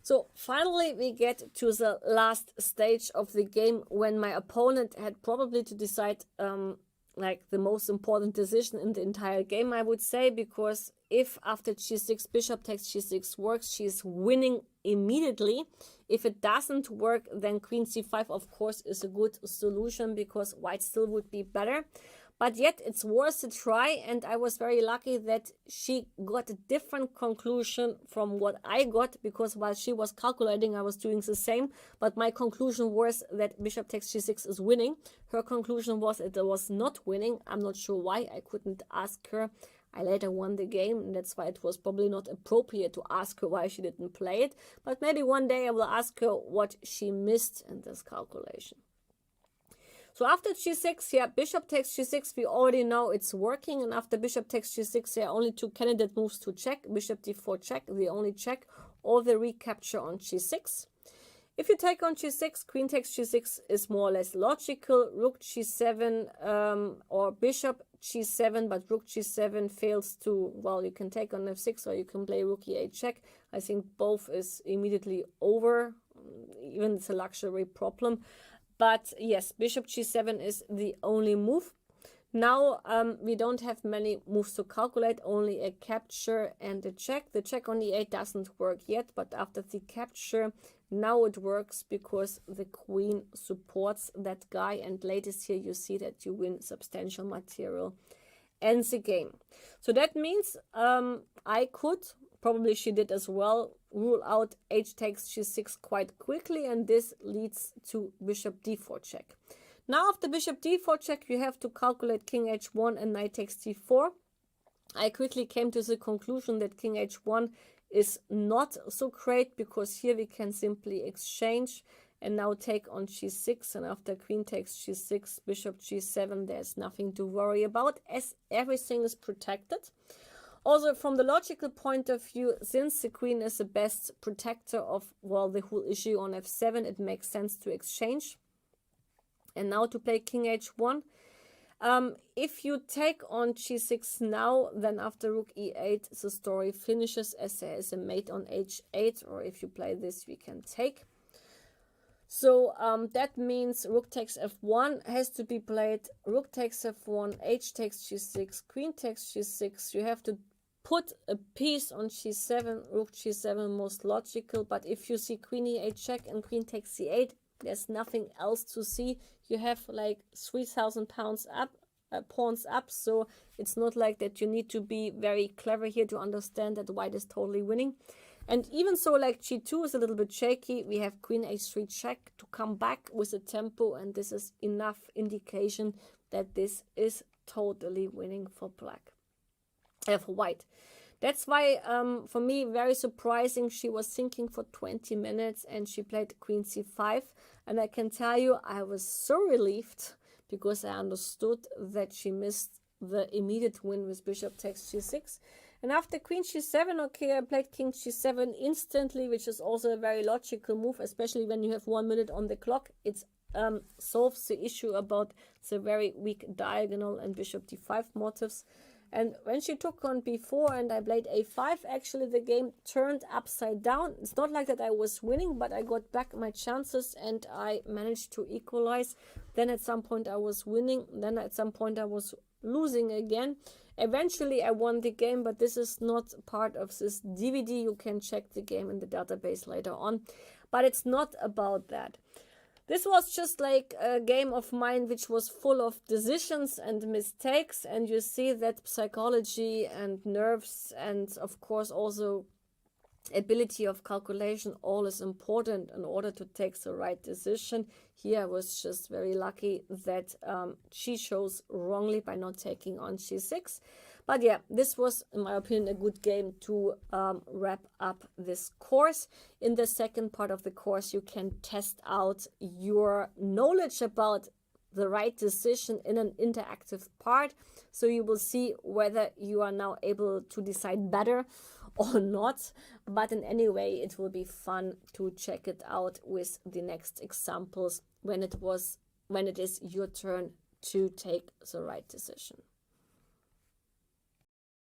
So finally we get to the last stage of the game, when my opponent had probably to decide like the most important decision in the entire game, I would say, because if after g6 bishop takes g6 works, she's winning immediately. If it doesn't work, then queen c5 of course is a good solution, because white still would be better. But yet it's worth a try, and I was very lucky that she got a different conclusion from what I got, because while she was calculating, I was doing the same. But my conclusion was that bishop takes g6 is winning. Her conclusion was it was not winning. I'm not sure why. I couldn't ask her. I later won the game, and that's why it was probably not appropriate to ask her why she didn't play it. But maybe one day I will ask her what she missed in this calculation. So after g6, yeah, bishop takes g6, we already know it's working. And after bishop takes g6, there are only two candidate moves to check. Bishop d4 check, the only check, or the recapture on g6. If you take on g6, queen takes g6 is more or less logical. Rook g7 or bishop g7, but rook g7 fails to, well, you can take on f6 or you can play rook e8 check. I think both is immediately over. Even it's a luxury problem. But yes, bishop g7 is the only move. Now we don't have many moves to calculate, only a capture and a check. The check on e8 doesn't work yet, but after the capture, now it works, because the queen supports that guy. And latest here you see that you win substantial material. Ends the game. So that means I could, probably she did as well, rule out h takes g6 quite quickly, and this leads to bishop d4 check. Now after bishop d4 check, you have to calculate king h1 and knight takes d4. I quickly came to the conclusion that king h1 is not so great, because here we can simply exchange and now take on g6, and after queen takes g6, bishop g7, there's nothing to worry about, as everything is protected. Also, from the logical point of view, since the queen is the best protector of, well, the whole issue on f7, it makes sense to exchange. And now to play king h1. If you take on g6 now, then after rook e8, the story finishes, as there is a mate on h8, or if you play this, we can take. So that means rook takes f1 has to be played. Rook takes f1, h takes g6, queen takes g6. You have to put a piece on g7, rook g7 most logical. But if you see queen e8 check and queen takes c8, there's nothing else to see. You have like 3,000 pounds up, pawns up. So it's not like that you need to be very clever here to understand that white is totally winning. And even so, like g2 is a little bit shaky, we have queen h3 check to come back with a tempo, and this is enough indication that this is totally winning for black, for white. That's why, for me, very surprising, she was thinking for 20 minutes and she played queen c5. And I can tell you, I was so relieved, because I understood that she missed the immediate win with bishop takes g6. And after queen g7, okay, I played king g7 instantly, which is also a very logical move, especially when you have 1 minute on the clock. It solves the issue about the very weak diagonal and bishop d5 motifs. And when she took on b4 and I played a5, actually the game turned upside down. It's not like that I was winning, but I got back my chances and I managed to equalize. Then at some point I was winning, then at some point I was losing again. Eventually I won the game, but this is not part of this DVD. You can check the game in the database later on, but it's not about that. This was just like a game of mine which was full of decisions and mistakes, and you see that psychology and nerves and of course also ability of calculation all is important in order to take the right decision. Here I was just very lucky that she chose wrongly by not taking on g6. But yeah, this was, in my opinion, a good game to wrap up this course. In the second part of the course, you can test out your knowledge about the right decision in an interactive part. So you will see whether you are now able to decide better or not. But in any way, it will be fun to check it out with the next examples when it is your turn to take the right decision.